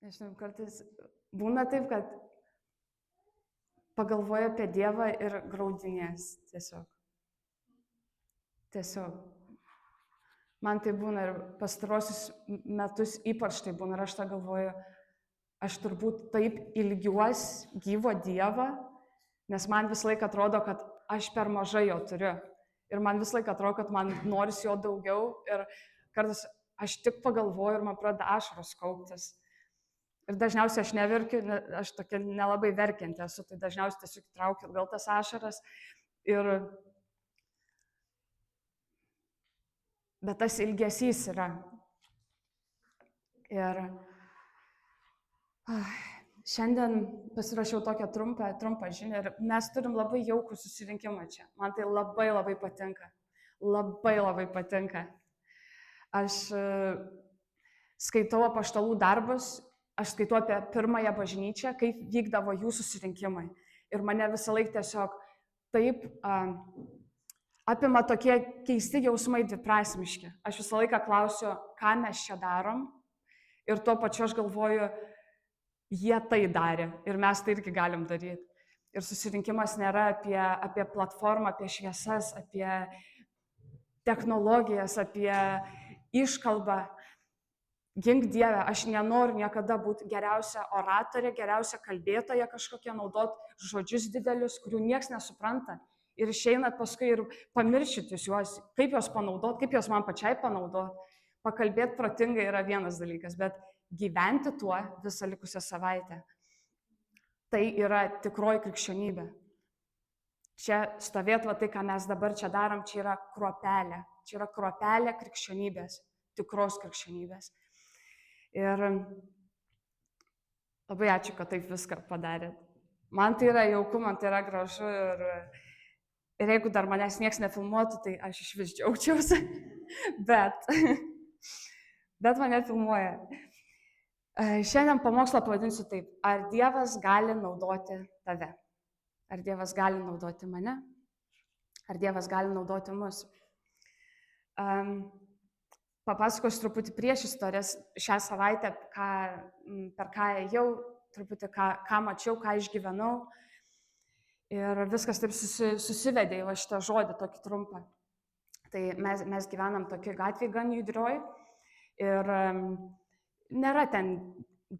Nežinau, kartais būna taip, kad pagalvoju apie Dievą ir graudinės tiesiog. Tiesiog. Man tai būna ir pastarosius metus ypač tai būna ir aš tą galvoju, aš turbūt taip ilgiuos gyvo Dievą, nes man vis laik atrodo, kad aš per mažai jo turiu. Ir man vis laik atrodo, kad man norisi jo daugiau ir kartais aš tik pagalvoju ir man pradeda ašaros kauptis. Ir dažniausiai aš neverkiu, aš tokia nelabai verkianti esu, tai dažniausiai tiesiog traukiu gal tas ašaras. Bet tas ilgesys yra. Ir šiandien pasirašiau tokią trumpą žinią ir mes turim labai jaukų susirinkimą čia. Man tai labai patinka. Labai patinka. Aš skaitau apaštalų darbus, aš skaitau apie pirmąją bažnyčią, kaip vykdavo jų susirinkimai. Ir mane visą laiką tiesiog taip apima tokie keisti jausmai dviprasmiški. Aš visą laiką klausiu, ką mes čia darom. Ir tuo pačiu aš galvoju, jie tai darė ir mes tai irgi galim daryti. Ir susirinkimas nėra apie platformą, apie šviesas, apie technologijas, apie iškalbą. Gink Dieve, aš nenoriu niekada būti geriausia oratorė, geriausia kalbėtoja kažkokia, naudot žodžius didelius, kurių nieks nesupranta. Ir išeinat paskui ir pamiršit juos, kaip juos panaudot, kaip juos man pačiai panaudot. Pakalbėti protingai yra vienas dalykas, bet gyventi tuo visą likusią savaitę. Tai yra tikroji krikščionybė. Čia stovėt va tai, ką mes dabar čia darom, čia yra kruopelė. Čia yra kruopelė krikščionybės, tikros krikščionybės. Ir labai ačiū, kad taip viską padarėt. Man tai yra jauku, man tai yra gražu ir jeigu dar manęs nieks nefilmuotų, tai aš iš vis džiaugčiausi. Bet mane filmuoja. Šiandien pamokslą pavadinsiu taip. Ar Dievas gali naudoti tave? Ar Dievas gali naudoti mane? Ar Dievas gali naudoti mus? Papasakosiu truputį prieš istorijas šią savaitę, per ką ėjau, truputį ką mačiau, ką išgyvenau. Ir viskas taip susivedė į šitą žodį, tokį trumpą. Tai mes gyvenam tokį gatvį gan judrioj ir nėra ten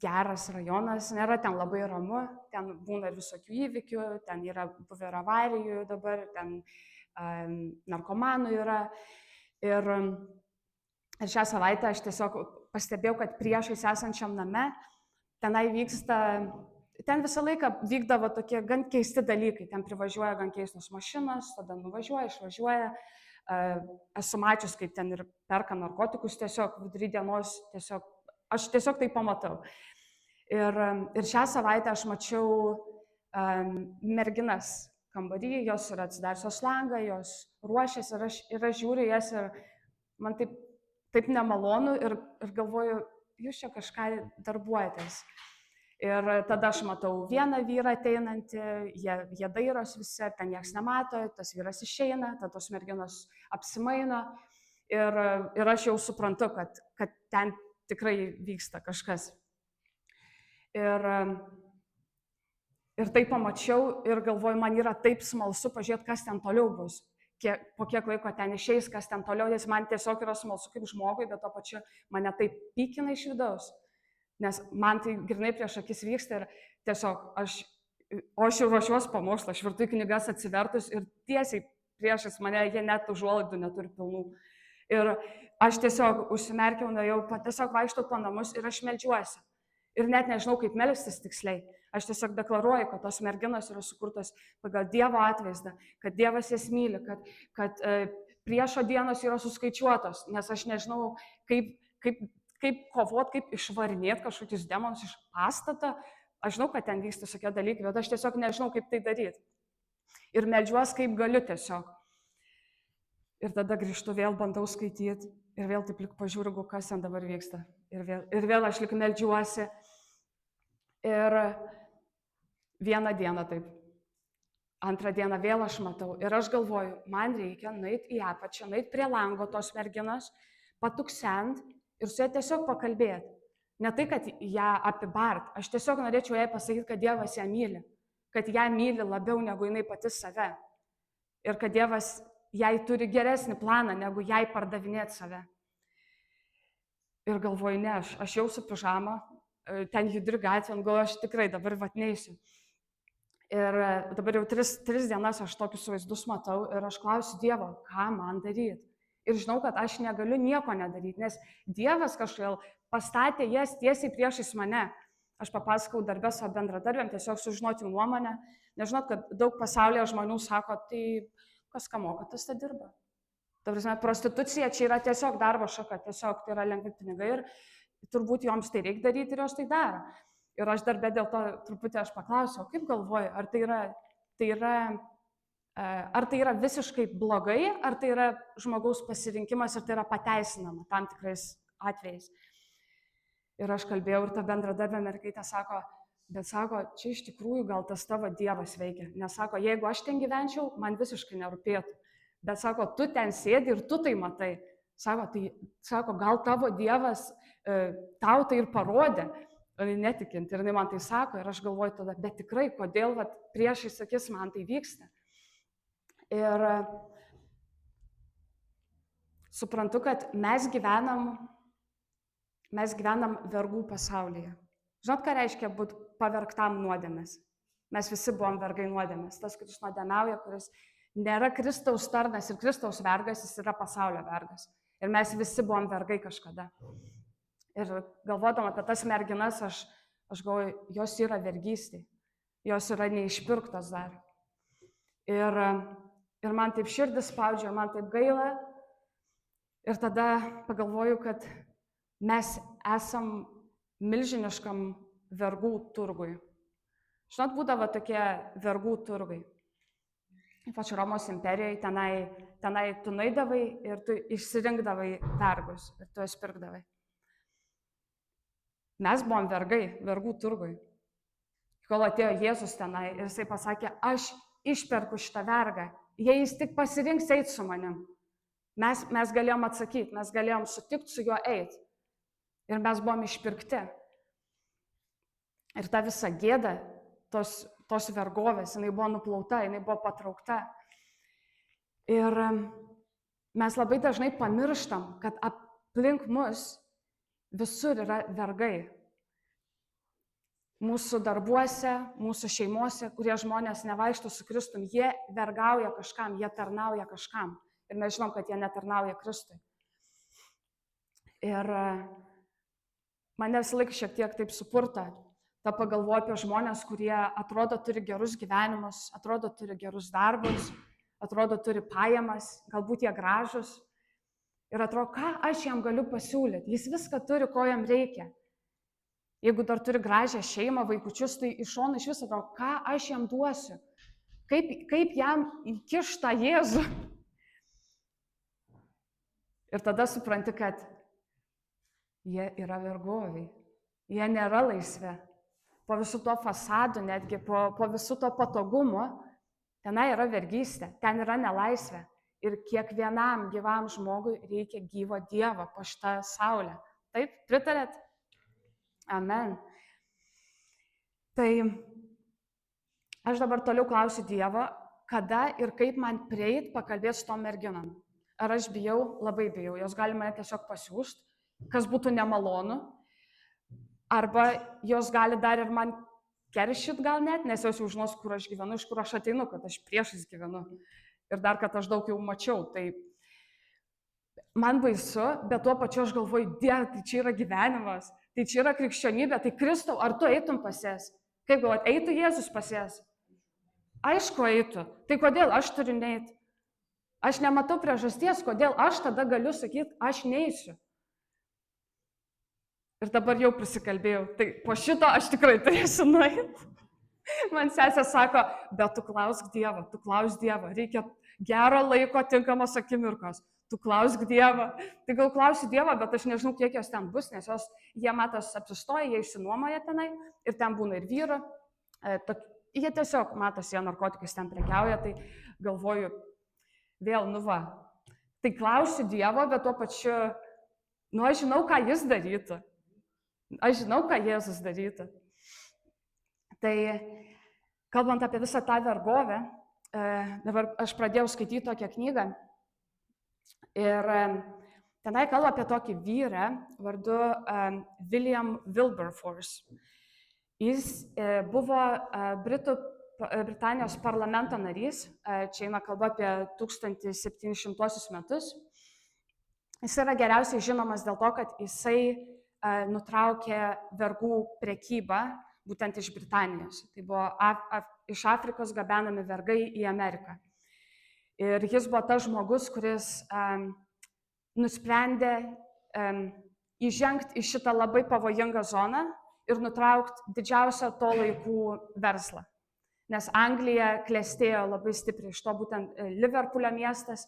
geras rajonas, nėra ten labai ramu, ten būna ir visokių įvykių, ten yra buvę ir avarijų dabar, ten narkomanų yra. Ir šią savaitę aš tiesiog pastebėjau, kad priešais esančiam name tenai ten visą laiką vykdavo tokie gan keisti dalykai, ten privažiuoja gan keistos mašinos, tada nuvažiuoja, išvažiuoja. Esu mačius, kaip ten ir perka narkotikus tiesiog vidury dienos, aš tiesiog tai pamatau. Ir šią savaitę aš mačiau merginas kambarį, jos yra atsidariusios langą, jos ruošiasi ir aš žiūriu jas ir man taip nemalonu ir galvoju, jūs čia kažką darbuojatės. Ir tada aš matau vieną vyrą ateinantį, jie dairos visi, ten nieks nemato, tas vyras išeina, tada tos merginos apsimaino ir aš jau suprantu, kad ten tikrai vyksta kažkas. Ir tai pamačiau ir galvoju, man yra taip smalsu pažiūrėti, kas ten toliau bus. Po kiek laiko ten išeis, kas ten toliau, nes man tiesiog yra smalsu kaip žmogui, bet to pačiu mane taip pykina iš vidaus. Nes man tai grinai prieš akis vyksta ir tiesiog aš jau ruošiuosi pamokslą, aš vertu į knygas atsivertus ir tiesiai priešais mane, jie net užuolaidų neturi pilnų. Ir aš tiesiog užsimerkiau, nuėjau, tiesiog vaikštau po namus ir aš meldžiuosi. Ir net nežinau, kaip melstis tiksliai. Aš tiesiog deklaruoju, kad tos merginos yra sukurtos pagal Dievo atvaizdą, kad Dievas jas myli, kad priešo dienos yra suskaičiuotos, nes aš nežinau, kaip kovot, kaip išvarinėti kažkokius demonus iš pastato. Aš žinau, kad ten vyksta tokie dalykai, bet aš tiesiog nežinau, kaip tai daryti. Ir meldžiuosi, kaip galiu tiesiog. Ir tada grįžtu, vėl bandau skaityti ir vėl taip lik pažiūriu, kas ten dabar vyksta. Ir vėl aš lik meldžiuosi. Ir vieną dieną taip. Antrą dieną vėl aš matau. Ir aš galvoju, man reikia nueiti į apačią, nueiti prie lango tos merginos, patuksent ir su ja tiesiog pakalbėti. Ne tai, kad ją apibart, aš tiesiog norėčiau jai pasakyti, kad Dievas ją myli, kad ją myli labiau negu jinai pati save. Ir kad Dievas jai turi geresnį planą, negu jai pardavinėti save. Ir galvoju, ne, aš jau su pižama, ten judri gatvė, galvoju, aš tikrai dabar neisiu. Ir dabar jau tris dienas aš tokius vaizdus matau ir aš klausiu Dievo, ką man daryti. Ir žinau, kad aš negaliu nieko nedaryti, nes Dievas kažkaip pastatė jas tiesiai priešais mane. Aš papasakau darbę savo bendradarbėm, tiesiog sužinoti jų nuomonę. Nežinot, kad daug pasaulyje žmonių sako, tai kas ką moka, tas tą dirba. Ta prasme, prostitucija čia yra tiesiog darbo šaka, tiesiog tai yra lengvi pinigai ir turbūt joms tai reikia daryti ir jos tai daro. Ir aš darbę dėl to truputį aš paklausiau, kaip galvoju, ar tai yra visiškai blogai, ar tai yra žmogaus pasirinkimas ir tai yra pateisinama tam tikrais atvejais. Ir aš kalbėjau ir ta bendradarbė mergaitė sako, bet sako, čia iš tikrųjų gal tas tavo Dievas veikia. Nes sako, jeigu aš ten gyvenčiau, man visiškai nerūpėtų. Bet sako, tu ten sėdi ir tu tai matai. Sako, gal tavo Dievas tau tai ir parodė, netikint. Ir jinai man tai sako ir aš galvoju tada, bet tikrai, kodėl priešai sakys, man tai vyksta. Ir suprantu, kad mes gyvenam vergų pasaulyje. Žinot, ką reiškia būti pavergtam nuodėmės? Mes visi buvom vergai nuodėmės. Tas, kuris nuodėmiauja, kuris nėra Kristaus tarnas ir Kristaus vergas, jis yra pasaulio vergas. Ir mes visi buvom vergai kažkada. Ir galvodama apie tas merginas, aš galvoju, jos yra vergystė. Jos yra neišpirktos dar. Ir man taip širdis spaudžia, man taip gaila. Ir tada pagalvoju, kad mes esam milžiniškam vergų turgui. Žinot, būdavo tokie vergų turgai. Ypač Romos imperijoje, tenai tu nueidavai ir tu išsirinkdavai vergus ir tu jas pirkdavai. Mes buvom vergai, vergų turgui. Kol atėjo Jėzus tenai ir jisai pasakė, aš išperku šitą vergą, jei jis tik pasirinks eiti su manim. Mes galėjom atsakyti, mes galėjom sutikti su juo eiti. Ir mes buvom išpirkti. Ir ta visa gėda, tos vergovės, jinai buvo nuplauta, jinai buvo patraukta. Ir mes labai dažnai pamirštam, kad aplink mus visur yra vergai. Mūsų darbuose, mūsų šeimose, kurie žmonės nevaikšto su Kristum, jie vergauja kažkam, jie tarnauja kažkam. Ir mes žinom, kad jie netarnauja Kristui. Ir mane visą laiką šiek tiek taip supurta. Ta pagalvoju apie žmonės, kurie atrodo turi gerus gyvenimus, atrodo turi gerus darbus, atrodo turi pajamas, galbūt jie gražus. Ir atrodo, ką aš jam galiu pasiūlyti. Jis viską turi, ko jam reikia. Jeigu dar turi gražią šeimą, vaikučius, tai iš šono iš viso atrodo, ką aš jam duosiu. Kaip jam įkišt tą Jėzų. Ir tada supranti, kad jie yra vergoviai. Jie nėra laisvi. Po visų to fasadų, netgi po visų to patogumo, tenai yra vergystė, ten yra nelaisvė. Ir kiekvienam gyvam žmogui reikia gyvo Dievo po šitą saulę. Taip, pritarėt? Amen. Tai aš dabar toliau klausiu Dievo, kada ir kaip man prieit pakalbėti su tom merginom. Ar aš bijau? Labai bijau. Jos gali mane tiesiog pasiųsti, kas būtų nemalonu. Arba jos gali dar ir man keršyt gal net, nes jos jau žinos, kur aš gyvenu, iš kur aš ateinu, kad aš priešais gyvenu. Ir dar, kad aš daug jau mačiau. Tai man baisu, bet tuo pačiu aš galvoju, Dieve, tai čia yra gyvenimas, tai čia yra krikščionybė, tai Kristau, ar tu eitum pas jas? Kaip galvojat, eitų Jėzus pas jas? Aišku, eitų. Tai kodėl aš turiu neiti? Aš nematau priežasties, kodėl aš tada galiu sakyti, aš neisiu. Ir dabar jau prisikalbėjau, tai po šito aš tikrai turėsiu nueiti. Man sesė sako, bet tu klausk Dievo, reikia gero laiko, tinkamos akimirkos. Tu klausk Dievo. Tai gal klausiu Dievo, bet aš nežinau, kiek jos ten bus, nes jie matos apsistoja, jie išsinuomoja tenai ir ten būna ir vyru. Jie tiesiog matos, jie narkotikus ten prekiauja, tai galvoju, vėl, Tai klausiu Dievo, bet tuo pačiu, aš žinau, ką jis darytų. Aš žinau, ką Jėzus darytų. Tai kalbant apie visą tą vergovę, dabar aš pradėjau skaityti tokią knygą ir tenai kalba apie tokį vyrą vardu William Wilberforce. Jis buvo Britanijos parlamento narys, čia eina kalba apie 1700 metus. Jis yra geriausiai žinomas dėl to, kad jisai nutraukė vergų prekybą būtent iš Britanijos. Tai buvo iš Afrikos gabenami vergai į Ameriką. Ir jis buvo tas žmogus, kuris nusprendė įžengti į šitą labai pavojingą zoną ir nutraukti didžiausią to laikų verslą. Nes Anglija klestėjo labai stipriai, iš to būtent Liverpoolio miestas,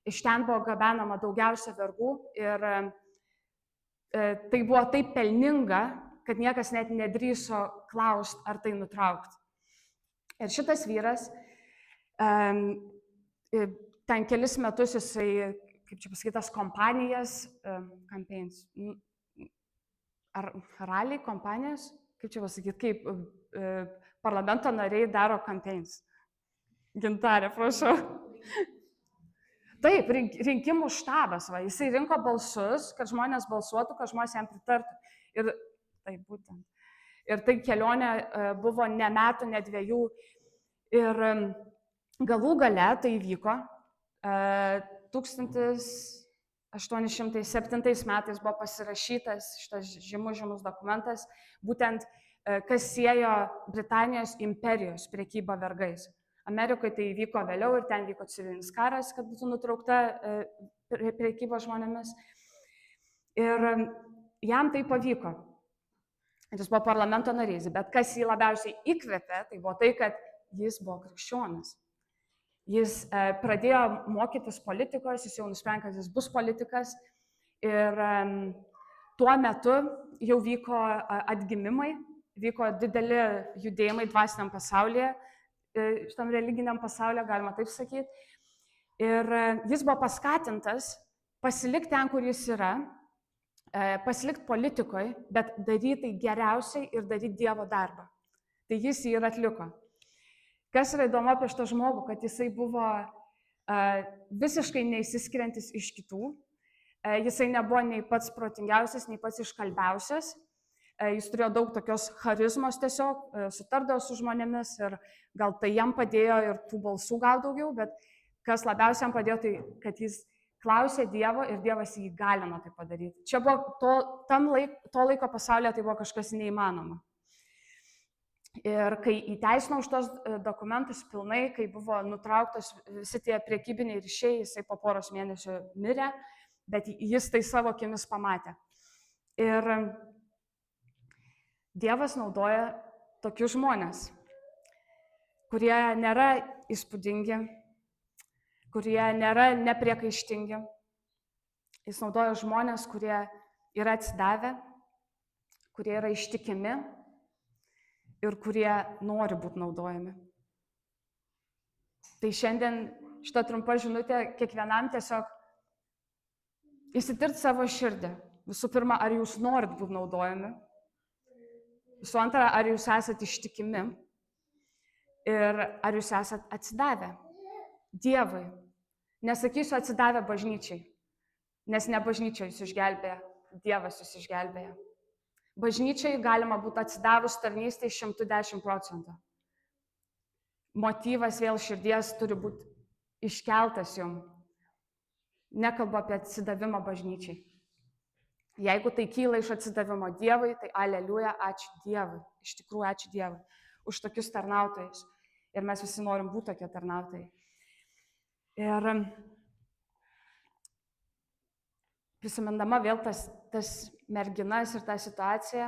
iš ten buvo gabenama daugiausia vergų ir tai buvo taip pelninga, kad niekas net nedrįso klausti, ar tai nutraukti. Ir šitas vyras, ten kelis metus jisai, kaip čia pasakytas, kompanijas, ar raliai kompanijas, kaip čia pasakyti, kaip parlamento nariai daro campaigns. Gintarė, prašau. Taip, rinkimų štabas, jisai rinko balsus, kad žmonės balsuotų, kad žmonės jam pritartų. Ir taip būtent. Ir tai kelionė buvo ne metų, ne 2. Ir galų gale tai įvyko. 1807 metais buvo pasirašytas šitas žymus dokumentas, būtent kas siejo Britanijos imperijos prekybą vergais. Amerikoje tai įvyko vėliau ir ten vyko civilinis karas, kad būtų nutraukta prekyba žmonėmis. Ir jam tai pavyko. Jis buvo parlamento narys, bet kas jį labiausiai įkvėpė, tai buvo tai, kad jis buvo krikščionis. Jis pradėjo mokytis politikos, jis jau nusprendė, kad jis bus politikas. Ir tuo metu jau vyko atgimimai, vyko dideli judėjimai dvasiniam pasaulyje, šitam religiniam pasaulyje, galima taip sakyti. Ir jis buvo paskatintas pasilikti ten, kur jis yra, pasilikti politikoje, bet daryti tai geriausiai ir daryti Dievo darbą. Tai jis jį ir atliko. Kas yra įdomu apie šitą žmogų, kad jisai buvo visiškai neįsiskiriantis iš kitų. Jisai nebuvo nei pats protingiausias, nei pats iškalbiausias. Jis turėjo daug tokios charizmos tiesiog, sutardavo su žmonėmis ir gal tai jam padėjo ir tų balsų gal daugiau, bet kas labiausiai jam padėjo, tai kad jis klausė Dievo ir Dievas jį įgalino tai padaryti. Čia buvo to laiko pasaulyje tai buvo kažkas neįmanoma. Ir kai įteisinau šitos dokumentus pilnai, kai buvo nutrauktos visi tie priekybiniai ryšiai, jisai po poros mėnesių mirė, bet jis tai savo akimis pamatė. Ir Dievas naudoja tokius žmonės, kurie nėra įspūdingi, kurie nėra nepriekaištingi. Jis naudoja žmonės, kurie yra atsidavę, kurie yra ištikimi ir kurie nori būti naudojami. Tai šiandien šitą trumpą žinutę kiekvienam tiesiog įsitirti savo širdį. Visų pirma, ar jūs norit būti naudojami? Visų antra, ar jūs esate ištikimi? Ir ar jūs esate atsidavę Dievui? Nesakysiu atsidavę bažnyčiai, nes ne bažnyčia jūs išgelbėja, Dievas jūs išgelbėja. Bažnyčiai galima būti atsidavus tarnystei 110%. Motyvas vėl širdies turi būti iškeltas jums. Nekalbu apie atsidavimą bažnyčiai. Jeigu tai kyla iš atsidavimo Dievui, tai aleliuja, ačiū Dievui. Iš tikrųjų, ačiū Dievui už tokius tarnautojus. Ir mes visi norim būti tokie tarnautojai. Ir prisimindama vėl tas merginas ir tą situaciją,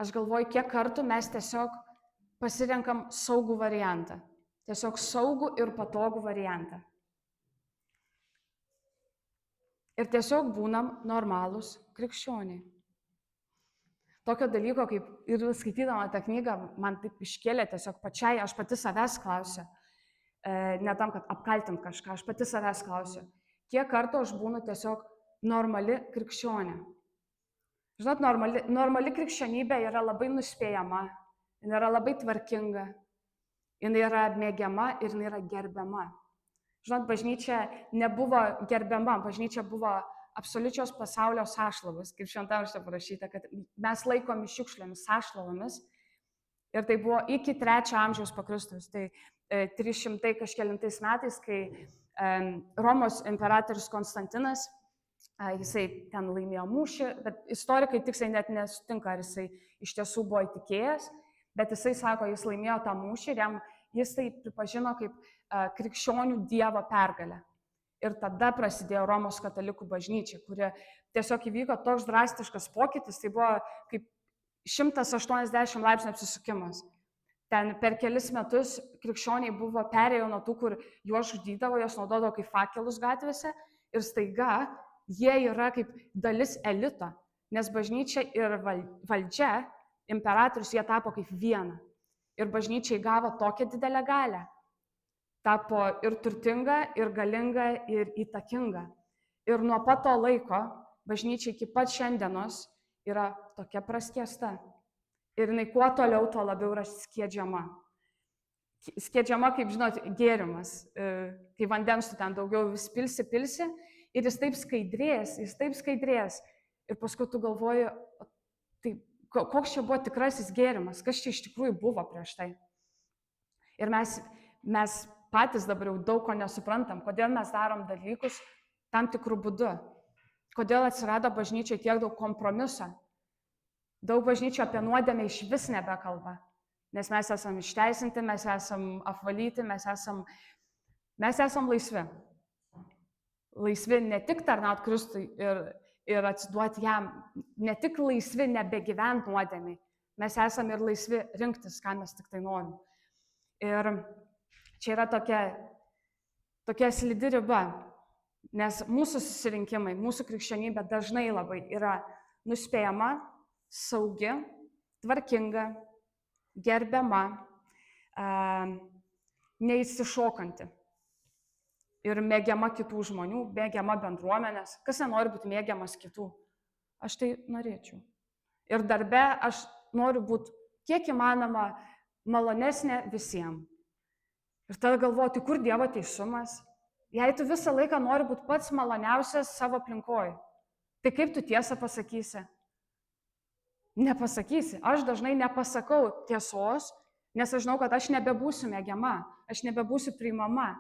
aš galvoju, kiek kartų mes tiesiog pasirenkam saugų variantą. Tiesiog saugų ir patogų variantą. Ir tiesiog būnam normalūs krikščioniai. Tokio dalyko, kaip ir skaitydama tą knygą, man taip iškėlė tiesiog pačiai, aš pati savęs klausiu, ne tam, kad apkaltint kažką, aš pati savęs klausiu, kiek kartų aš būnu tiesiog normali krikščionė. Žinot, normali krikščionybė yra labai nuspėjama, jinai yra labai tvarkinga, jinai yra mėgiama ir jinai yra gerbiama. Žinot, bažnyčia nebuvo gerbiama, bažnyčia buvo absoliučios pasaulio sąšlavas, kaip šventame rašte parašyta, kad mes laikomi šiukšlėmis, sąšlavomis. Ir tai buvo iki 3 amžiaus po Kristus, tai 300 kažkelintais metais, kai Romos imperatorius Konstantinas, jisai ten laimėjo mūšį, bet istorikai tiksliai net nesutinka, ar jisai iš tiesų buvo įtikėjęs, bet jisai sako, jis laimėjo tą mūšį ir jis tai pripažino kaip krikščionių dievo pergalę. Ir tada prasidėjo Romos katalikų bažnyčia, kuri tiesiog įvyko toks drastiškas pokytis, tai buvo kaip 180 laipsnių apsisukimas. Ten per kelis metus krikščioniai perėjo nuo tų, kur juos žudydavo, juos naudodavo kaip fakelus gatvėse ir staiga jie yra kaip dalis elito, nes bažnyčia ir valdžia, imperatorius, jie tapo kaip viena. Ir bažnyčia įgavo tokią didelę galią. Tapo ir turtinga, ir galinga, ir įtakinga. Ir nuo pat to laiko bažnyčia iki pat šiandienos yra tokia praskiesta. Ir jinai kuo toliau, tuo labiau yra skiedžiama. Skiedžiama, kaip žinot, gėrimas. Kai vandens tu ten daugiau vis pilsi, ir jis taip skaidrės. Ir paskui tu galvoji, tai koks čia buvo tikrasis gėrimas, kas čia iš tikrųjų buvo prieš tai. Ir mes patys dabar jau daug ko nesuprantam, kodėl mes darom dalykus tam tikrų būdų. Kodėl atsirado bažnyčiai tiek daug kompromiso. Daug bažnyčių apie nuodėmę iš vis nebekalba, nes mes esam išteisinti, mes esam apvalyti, mes esam laisvi. Laisvi ne tik tarnaut Kristui ir atsiduoti jam, ne tik laisvi nebegyvent nuodėmiai, mes esam ir laisvi rinktis, ką mes tik tai norim. Ir čia yra tokia slidi riba, nes mūsų susirinkimai, mūsų krikščionybė dažnai labai yra nuspėjama, saugi, tvarkinga, gerbiama, neįsišokanti ir mėgiama kitų žmonių, mėgiama bendruomenės. Kas nenori būti mėgiamas kitų? Aš tai norėčiau. Ir darbe aš noriu būti kiek įmanoma malonesnė visiems. Ir tada galvoti, kur Dievo teisumas? Jei tu visą laiką nori būti pats maloniausias savo aplinkoje, tai kaip tu tiesą pasakysi? Nepasakysi. Aš dažnai nepasakau tiesos, nes aš žinau, kad aš nebebūsiu mėgiama, aš nebebūsiu priimama.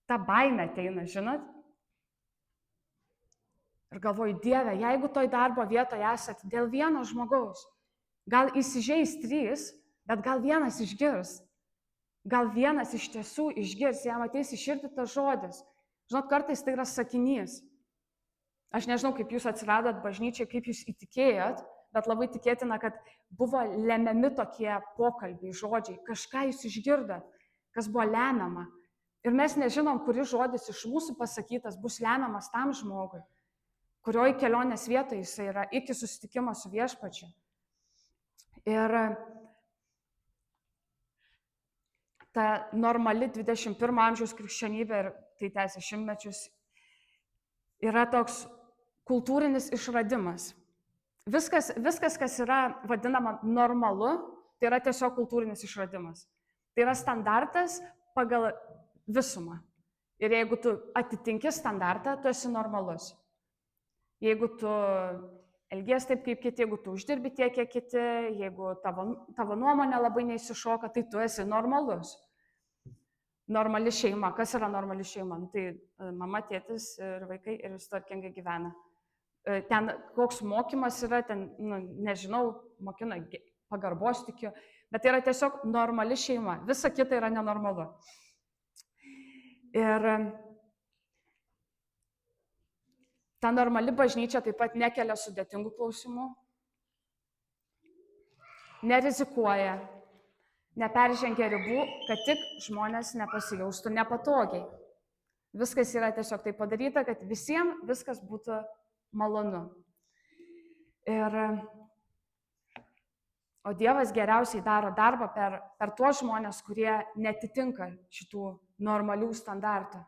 Ta baimė ateina, žinot? Ir galvoju, Dieve, jeigu toj darbo vietoje esat dėl vieno žmogaus, gal įsižeis 3, bet gal vienas išgirs. Gal vienas iš tiesų išgirs, jam ateis į širdį tas žodis. Žinot, kartais tai yra sakinys. Aš nežinau, kaip jūs atsiradot bažnyčiai, kaip jūs įtikėjot, bet labai tikėtina, kad buvo lemiami tokie pokalbiai, žodžiai. Kažką jūs išgirdot, kas buvo lemiama. Ir mes nežinom, kuris žodis iš mūsų pasakytas bus lemiamas tam žmogui, kurioj kelionės vietoje jis yra iki susitikimo su viešpačiu. Ir ta normali 21 amžiaus krikščionybė, ir tai tęsia šimtmečius, yra toks kultūrinis išradimas. Viskas, kas yra vadinama normalu, tai yra tiesiog kultūrinis išradimas. Tai yra standartas pagal visumą. Ir jeigu tu atitinki standartą, tu esi normalus. Jeigu tu elgies taip kaip kiti, jeigu tu uždirbi tiek, kiek kiti, jeigu tavo nuomonė labai neįsišoka, tai tu esi normalus. Normali šeima. Kas yra normali šeima? Tai mama, tėtis ir vaikai ir visi tvarkingai gyvena. Ten koks mokymas yra, ten, nežinau, mokina pagarbos tikiu, bet tai yra tiesiog normali šeima. Visa kita yra nenormalu. Ir ta normali bažnyčia taip pat nekelia sudėtingų klausimų, nerizikuoja, neperžengia ribų, kad tik žmonės nepasijaustų nepatogiai. Viskas yra tiesiog taip padaryta, kad visiems viskas būtų malonu. O Dievas geriausiai daro darbą per tuos žmonės, kurie netitinka šitų normalių standartų.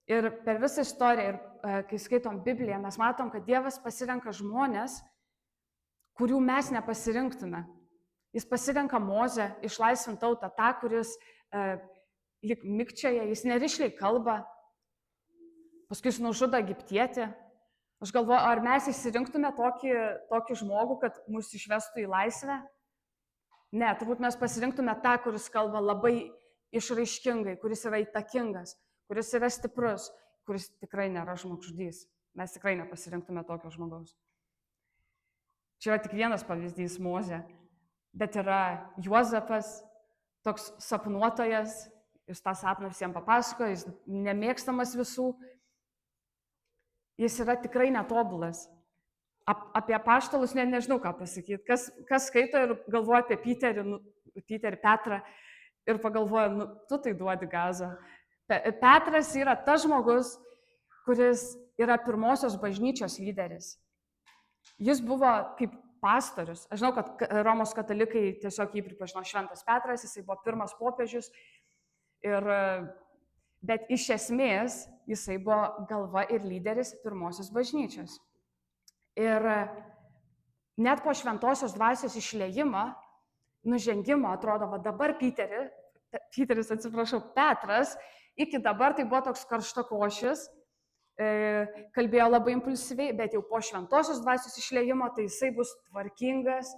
Ir per visą istoriją, ir kai skaitom Bibliją, mes matom, kad Dievas pasirenka žmonės, kurių mes nepasirinktume. Jis pasirenka Mozę, išlaisvint tautą, tą, kuris lyg mikčioja, jis nerišliai kalba, paskui jis nužudo egiptietį. Aš galvoju, ar mes išsirinktume tokį žmogų, kad mus išvestų į laisvę? Ne, turbūt mes pasirinktume tą, kuris kalba labai išraiškingai, kuris yra įtakingas, kuris yra stiprus, kuris tikrai nėra žmogžudys. Mes tikrai nepasirinktume tokio žmogaus. Čia yra tik vienas pavyzdys Mozė, bet yra Juozapas, toks sapnuotojas, jis tą sapną visiems papasakoja, jis nemėgstamas visų, jis yra tikrai netobulas. Apie apaštalus nežinau ką pasakyti. Kas skaito ir galvoja apie Peterį, Petrą ir pagalvoja, tu tai duodi gazą. Petras yra tas žmogus, kuris yra pirmosios bažnyčios lyderis. Jis buvo kaip pastorius. Aš žinau, kad Romos katalikai tiesiog jį pripažino Šventas Petras, jisai buvo pirmas popiežius. Bet iš esmės jisai buvo galva ir lyderis pirmosios bažnyčios. Ir net po šventosios dvasios išliejimo, nužengimo, atrodo, va dabar Petras, iki dabar tai buvo toks karštakošis, kalbėjo labai impulsyviai, bet jau po šventosios dvasios išliejimo, tai jisai bus tvarkingas,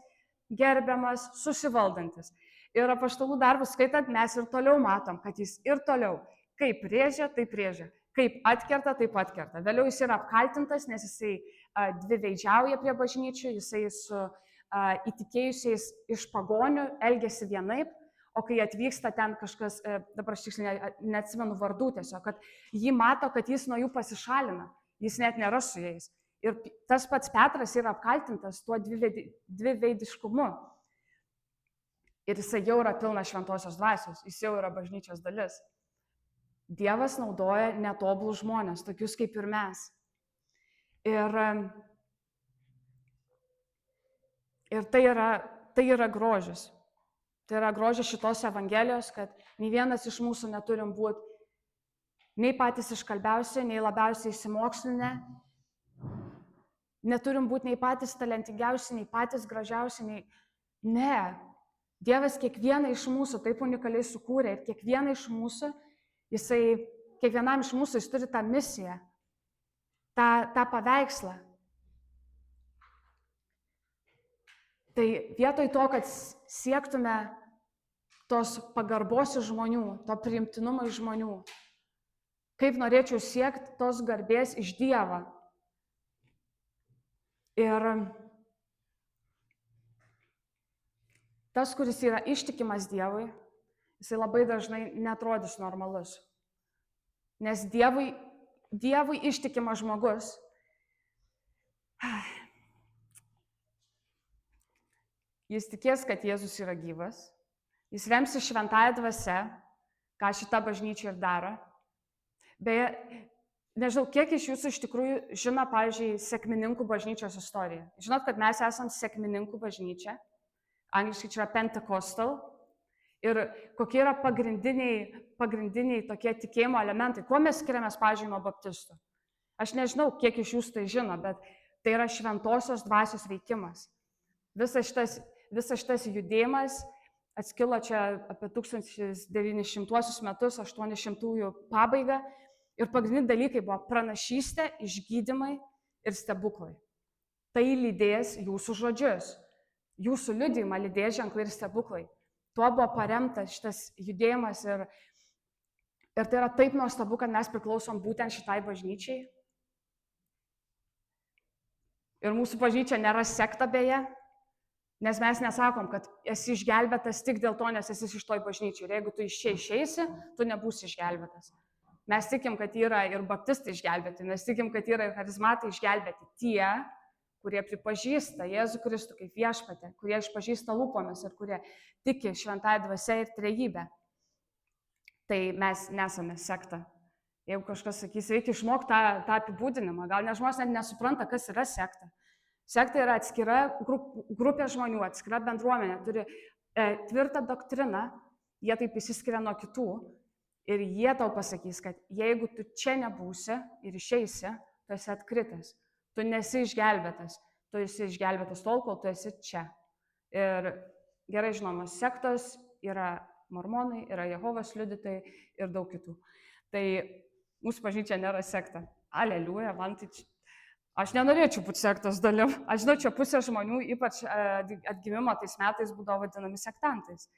gerbiamas, susivaldantis. Ir apaštalų darbus skaitant, mes ir toliau matom, kad jis ir toliau, kaip rėžia, taip rėžia, kaip atkerta, taip atkerta. Vėliau jis yra apkaltintas, nes jisai dviveidžiauja prie bažnyčių, jisai su įtikėjusiais iš pagonių elgėsi vienaip, o kai atvyksta ten kažkas, dabar aš tiksliai neatsimenu vardų tiesiog, kad jį mato, kad jis nuo jų pasišalina, jis net nėra su jais. Ir tas pats Petras yra apkaltintas tuo dviveidiškumu. Ir jisai jau yra pilnas šventosios dvasios, jis jau yra bažnyčios dalis. Dievas naudoja netobulus žmonės, tokius kaip ir mes. Ir tai yra grožis. Tai yra grožis šitos evangelijos, kad nei vienas iš mūsų neturim būti nei patys iškalbiausi, nei labiausiai įsimokslinę, neturim būti nei patys talentingiausi, nei patys gražiausi, Ne. Dievas kiekvieną iš mūsų taip unikaliai sukūrė ir kiekvienam iš mūsų jis turi tą misiją, tą paveikslą. Tai vietoj to, kad siektume tos pagarbos iš žmonių, to priimtinumo iš žmonių, kaip norėčiau siekti tos garbės iš Dievo. Ir tas, kuris yra ištikimas Dievui, jisai labai dažnai neatrodys normalus. Nes Dievui ištikimas žmogus jis tikės, kad Jėzus yra gyvas, jis remsis šventąja dvasia, ką šita bažnyčia ir daro. Beje, nežinau, kiek iš jūsų iš tikrųjų žino, pavyzdžiui, sekmininkų bažnyčios istoriją. Žinot, kad mes esam sekmininkų bažnyčia, angliškai čia yra Pentecostal, ir kokie yra pagrindiniai tokie tikėjimo elementai. Kuo mes skiriamės, pavyzdžiui, nuo baptistų? Aš nežinau, kiek iš jūsų tai žino, bet tai yra šventosios dvasios veikimas. Visas šitas judėjimas atskilo čia apie 1900 metus, 800-ųjų pabaigą. Ir pagrindiniai dalykai buvo pranašystė, išgydymai ir stebuklai. Tai lydės jūsų žodžius. Jūsų liudijimą lydės ženklai ir stebuklai. Tuo buvo paremtas šitas judėjimas ir tai yra taip nuostabu, kad mes priklausom būtent šitai bažnyčiai. Ir mūsų bažnyčia nėra sekta beje, nes mes nesakom, kad esi išgelbėtas tik dėl to, nes esi iš toj bažnyčiai. Ir jeigu tu iš čia išeisi, tu nebūsi išgelbėtas. Mes tikim, kad yra ir baptistai išgelbėti, mes tikim, kad yra ir charizmatai išgelbėti. Tie, kurie pripažįsta Jėzų Kristų kaip viešpatį, kurie išpažįsta lūpomis ir kurie tiki šventąja dvasia ir trejybe. Tai mes nesame sekta. Jeigu kažkas sakys, reikia išmokti tą apibūdinimą, gal nes žmonės net nesupranta, kas yra sekta. Sekta yra atskira grupė žmonių, atskira bendruomenė, turi tvirtą doktriną, jie taip išsiskiria nuo kitų Ir jie tau pasakys, kad jeigu tu čia nebūsi ir išeisi, tu esi atkritęs. Tu nesi išgelbėtas. Tu esi išgelbėtas tol, kol tu esi čia. Ir gerai žinomas sektos yra mormonai, yra Jehovos liudytojai ir daug kitų. Tai mūsų bažnyčia nėra sekta. Aleliuja, man tai čia. Aš nenorėčiau būti sektos dalim. Aš žinau, čia pusė žmonių, ypač atgimimo tais metais, būdavo vadinami sektantais.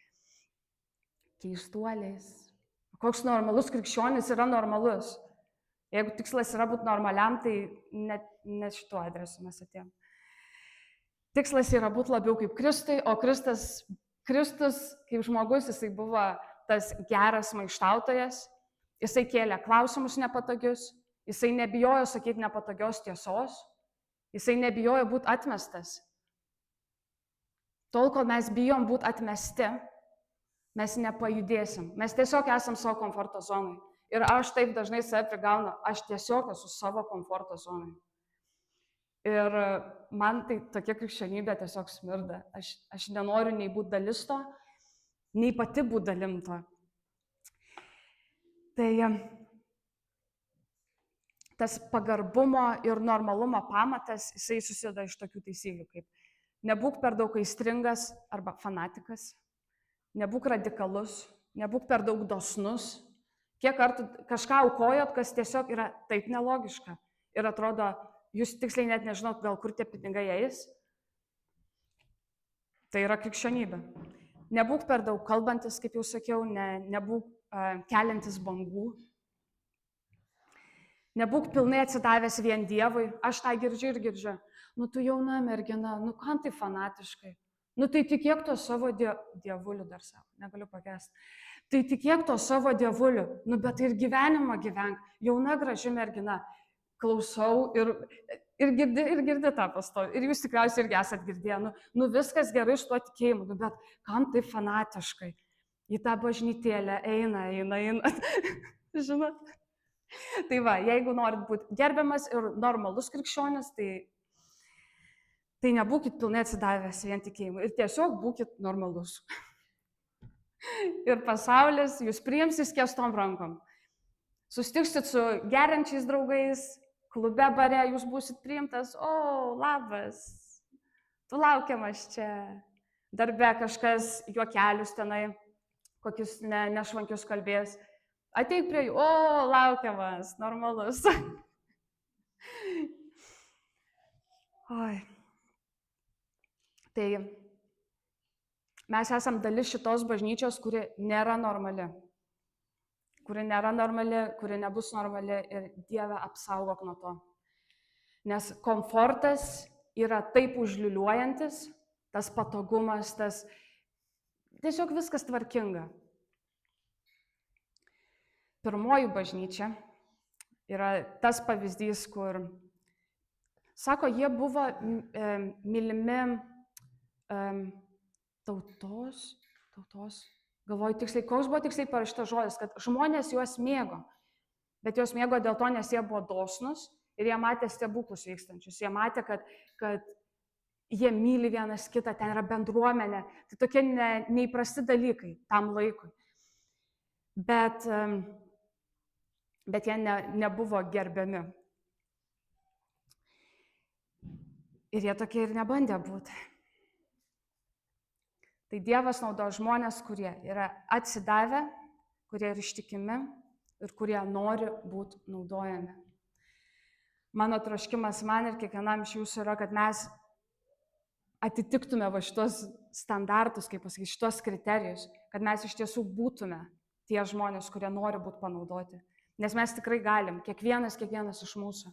Keistuoliais. Koks normalus krikščionis yra normalus. Jeigu tikslas yra būti normaliam, tai ne šituo adresu mes atėjom. Tikslas yra būti labiau kaip Kristui, o Kristus kaip žmogus, jisai buvo tas geras maištautojas, jisai kėlė klausimus nepatogius, jisai nebijojo sakyti nepatogios tiesos, jisai nebijojo būti atmestas. Tol, kol mes bijom būti atmesti, mes nepajudėsim. Mes tiesiog esam savo komforto zonai. Ir aš taip dažnai save prigaunu, aš tiesiog esu savo komforto zonai. Ir man tai tokia krikščionybė tiesiog smirda. Aš nenoriu nei būti dalis to, nei pati būti dalim to. Tai tas pagarbumo ir normalumo pamatas, jisai susideda iš tokių taisyklių, kaip nebūk per daug aistringas arba fanatikas, nebūk radikalus, nebūk per daug dosnus. Kiek kartų kažką aukojot, kas tiesiog yra taip nelogiška ir atrodo, jūs tiksliai net nežinot, gal kur tie pinigai eis. Tai yra krikščionybė. Nebūk per daug kalbantis, kaip jau sakiau, nebūk keliantis bangų. Nebūk pilnai atsidavęs vien Dievui. Aš tą girdžiu ir girdžiu. Nu tu jauna mergina, nu kam tai fanatiškai? Nu tai tikėk to savo dievuliu dar savo, negaliu pakęsti. Tai tikėk to savo dievuliu, nu bet ir gyvenimą gyvenk. Jauna graži mergina. Klausau ir girdi tą pastovi. Ir jūs tikriausiai irgi esat girdėję. Nu viskas gerai iš tuo tikėjimu, nu, bet kam taip fanatiškai? Į tą bažnytėlę eina. Žinot? Tai va, jeigu norit būti gerbiamas ir normalus krikščionis, tai nebūkit pilnai atsidavęs vien tikėjimu. Ir tiesiog būkit normalus. Ir pasaulis jūs priims įskėstom rankom. Sustiksit su geriančiais draugais, klube bare jūs būsit priimtas, o, labas, tu laukiamas čia, darbe kažkas juokelius tenai, kokius nešvankius kalbės, ateik prie jų, o, laukiamas, normalus. Oi. Tai mes esam dalis šitos bažnyčios, kuri nėra normali. Kuri nebus normali ir Dieve apsaugok nuo to. Nes komfortas yra taip užliuliuojantis, tas patogumas, tas tiesiog viskas tvarkinga. Pirmoji bažnyčia yra tas pavyzdys, kur, sako, jie buvo mylimi tautos. Galvoju tiksliai, koks buvo tiksliai parašytas žodis, kad žmonės juos mėgo, bet juos mėgo dėl to, nes jie buvo dosnus ir jie matė stebuklus vykstančius, jie matė, kad jie myli vienas kitą, ten yra bendruomenė, tai tokie neįprasti dalykai tam laikui. Bet jie nebuvo gerbiami. Ir jie tokie ir nebandė būti. Tai Dievas naudoja žmonės, kurie yra atsidavę, kurie yra ištikimi ir kurie nori būti naudojami. Mano troškimas man ir kiekvienam iš jūsų yra, kad mes atitiktume va šitos standartus, kaip pasakyti, šitos kriterijus, kad mes iš tiesų būtume tie žmonės, kurie nori būti panaudoti. Nes mes tikrai galim, kiekvienas iš mūsų.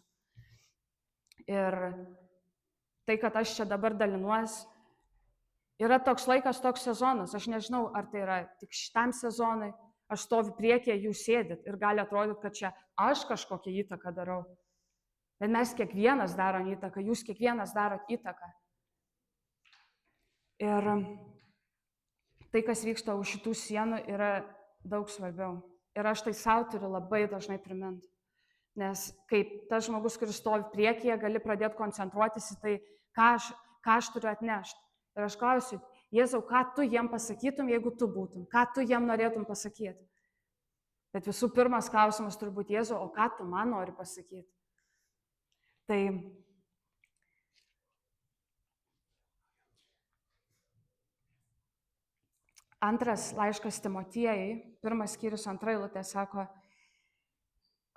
Ir tai, kad aš čia dabar dalinuosi, yra toks laikas, toks sezonas. Aš nežinau, ar tai yra tik šitam sezonui, aš stoviu priekyje, jūs sėdit ir gali atrodyti, kad čia aš kažkokią įtaką darau. Bet mes kiekvienas darom įtaką, jūs kiekvienas darot įtaką. Ir tai, kas vyksta už šitų sienų, yra daug svarbiau. Ir aš tai savo turiu labai dažnai priminti. Nes kaip tas žmogus, kuris stovi priekyje, gali pradėti koncentruotis į tai, ką aš turiu atnešti. Ir aš klausiu, Jėzau, ką tu jiem pasakytum, jeigu tu būtum? Ką tu jiem norėtum pasakyti? Bet visų pirmas klausimas turbūt Jėzau, o ką tu man nori pasakyti? Tai antras laiškas Timotiejui, 1 skyrius 2 eilutė sako,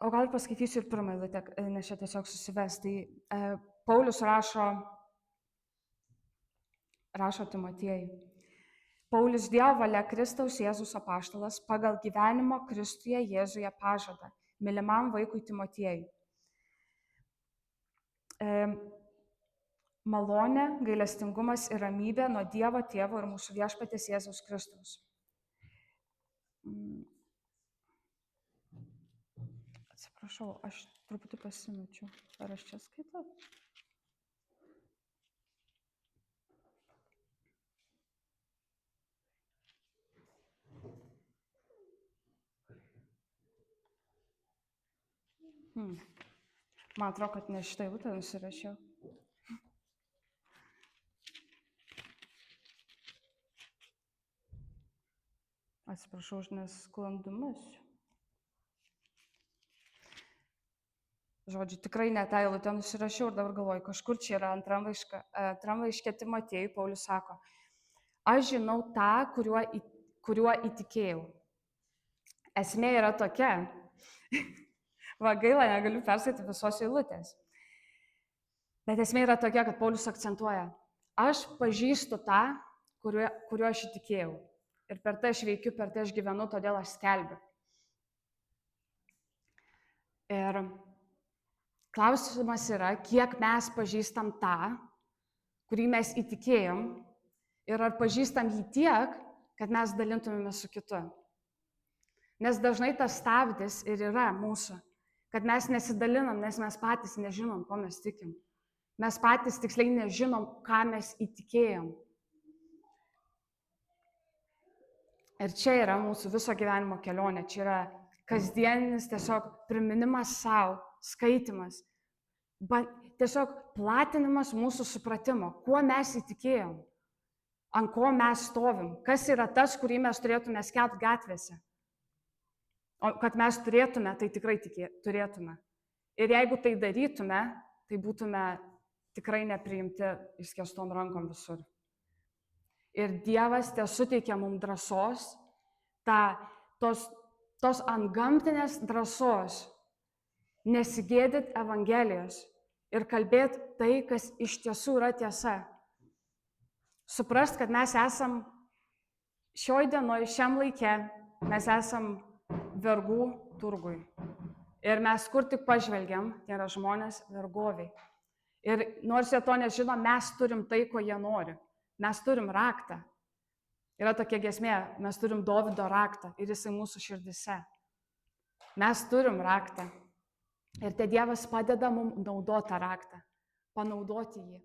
o gal paskaitysiu ir 1 eilutę, nes čia tiesiog susives. Tai Paulius rašo Timotiejui. Paulius Dievo valia Kristaus Jėzus apaštalas pagal gyvenimo Kristuje Jėzuje pažadą, mylimam vaikui Timotiejui. Malonė, gailestingumas ir ramybė nuo Dievo Tėvo ir mūsų viešpaties Jėzaus Kristaus. Atsiprašau, aš truputį pasimečiau. Ar aš čia skaitau? Man atrodo, kad ne šitą eilutę nusirašiau. Atsiprašau už nesklandumus. Žodžiu, tikrai ne tą eilutę nusirašiau ir dabar galvoju, kažkur čia yra antram laiške Timotiejui, Paulius sako, aš žinau tą, kuriuo įtikėjau. Esmė yra tokia, va gaila, negaliu perskaityti visos eilutės. Bet esmė yra tokia, kad Paulius akcentuoja, aš pažįstu tą, kuriuo aš įtikėjau. Ir per tai aš veikiu, per tai aš gyvenu, todėl aš skelbiu. Ir klausimas yra, kiek mes pažįstam tą, kurį mes įtikėjom, ir ar pažįstam jį tiek, kad mes dalintumėme su kitu. Nes dažnai tas stabdis ir yra mūsų, kad mes nesidalinam, nes mes patys nežinom, ko mes tikim. Mes patys tiksliai nežinom, ką mes įtikėjom. Ir čia yra mūsų viso gyvenimo kelionė, čia yra kasdieninis tiesiog priminimas savo, skaitimas, tiesiog platinimas mūsų supratimo, kuo mes įtikėjom, ant ko mes stovim, kas yra tas, kurį mes turėtume skelbti gatvėse. O kad mes turėtume, tai tikrai turėtume. Ir jeigu tai darytume, tai būtume tikrai nepriimti išskėstom rankom visur. Ir Dievas te suteikia mums drąsos, tos antgamtinės drąsos, nesigėdyti Evangelijos ir kalbėti tai, kas iš tiesų yra tiesa. Suprast, kad mes esam šioj dienoj, šiam laike, mes esam vergų turgui. Ir mes kur tik pažvelgiam, tai yra žmonės vergoviai. Ir nors jie to nežino, mes turim tai, ko jie nori. Mes turim raktą. Yra tokia giesmė, mes turim Dovydo raktą ir jisai mūsų širdise. Mes turim raktą. Ir te Dievas padeda mums naudoti tą raktą, panaudoti jį.